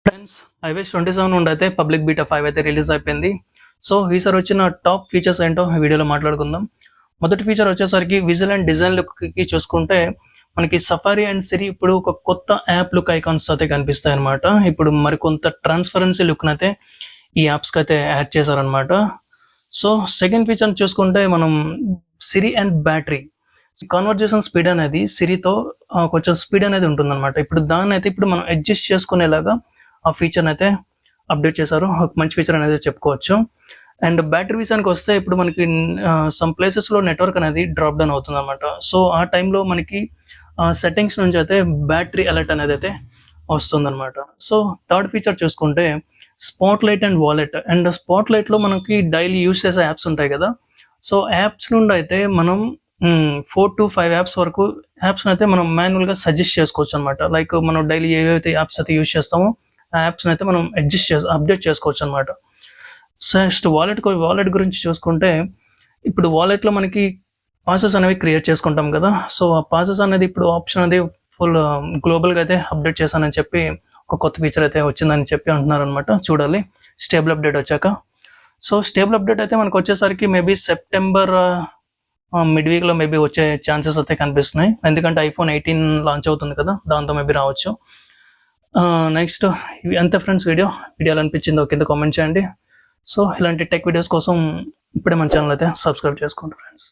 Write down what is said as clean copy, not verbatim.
Friends iOS 27 నుండి అయితే public beta 5 అయితే రిలీజ్ అయిపోయింది. సో ఈసారి వచ్చిన టాప్ ఫీచర్స్ ఏంటో ఈ వీడియోలో మాట్లాడుకుందాం. మొదటి ఫీచర్ వచ్చేసరికి విజువల్ అండ్ డిజైన్ లుక్కి చూసుకుంటే మనకి సఫారీ అండ్ సిరి ఇప్పుడు ఒక కొత్త యాప్ లుక్ ఐకాన్స్ అయితే కనిపిస్తాయి అనమాట. ఇప్పుడు మరికొంత ట్రాన్స్పరెన్సీ లుక్ని అయితే ఈ యాప్స్కి అయితే యాడ్ చేశారనమాట. సో సెకండ్ ఫీచర్ చూసుకుంటే మనం సిరి అండ్ బ్యాటరీ కాన్వర్జేషన్ స్పీడ్ అనేది సిరితో కొంచెం స్పీడ్ అనేది ఉంటుందన్నమాట. ఇప్పుడు దాన్ని అయితే ఇప్పుడు మనం అడ్జస్ట్ చేసుకునేలాగా ఆ ఫీచర్ని అయితే అప్డేట్ చేశారు. ఒక మంచి ఫీచర్ అనేది చెప్పుకోవచ్చు. అండ్ బ్యాటరీ విషయానికి వస్తే ఇప్పుడు మనకి సమ్ ప్లేసెస్లో నెట్వర్క్ అనేది డ్రాప్ డౌన్ అవుతుంది అనమాట. సో ఆ టైంలో మనకి సెట్టింగ్స్ నుంచి అయితే బ్యాటరీ అలర్ట్ అనేది అయితే వస్తుందన్నమాట. సో థర్డ్ ఫీచర్ చూసుకుంటే spot light and wallet. And spot లైట్లో మనకి డైలీ యూస్ చేసే యాప్స్ ఉంటాయి కదా. సో యాప్స్ నుండి అయితే మనం 4 to 5 యాప్స్ వరకు యాప్స్ని అయితే మనం మాన్యువల్గా సజెస్ట్ చేసుకోవచ్చు అనమాట. లైక్ మనం డైలీ ఏవైతే యాప్స్ అయితే యూజ్ చేస్తామో ఆ యాప్స్ని అయితే మనం అప్డేట్ చేసుకోవచ్చు అనమాట. నెక్స్ట్ వాలెట్ గురించి చూసుకుంటే ఇప్పుడు వాలెట్లో మనకి పాసెస్ అనేవి క్రియేట్ చేసుకుంటాం కదా. సో ఆ పాసెస్ అనేది ఇప్పుడు ఆప్షన్ అనేది ఫుల్ గ్లోబల్గా అయితే అప్డేట్ చేశానని చెప్పి ఒక కొత్త ఫీచర్ అయితే వచ్చిందని చెప్పి అంటున్నారు అనమాట. చూడాలి స్టేబుల్ అప్డేట్ వచ్చాక. సో స్టేబుల్ అప్డేట్ అయితే మనకు వచ్చేసరికి మేబీ సెప్టెంబర్ మిడ్ వీక్లో మేబీ వచ్చే ఛాన్సెస్ అయితే కనిపిస్తున్నాయి. ఎందుకంటే iPhone 18 లాంచ్ అవుతుంది కదా, దాంతో మేబీ రావచ్చు. నెక్స్ట్ అంతే ఫ్రెండ్స్. వీడియో ఎలా అనిపించిందో కింద కామెంట్ చేయండి. సో ఇలాంటి టెక్ వీడియోస్ కోసం ఇప్పుడే మన ఛానల్ అయితే సబ్స్క్రైబ్ చేసుకోండి ఫ్రెండ్స్.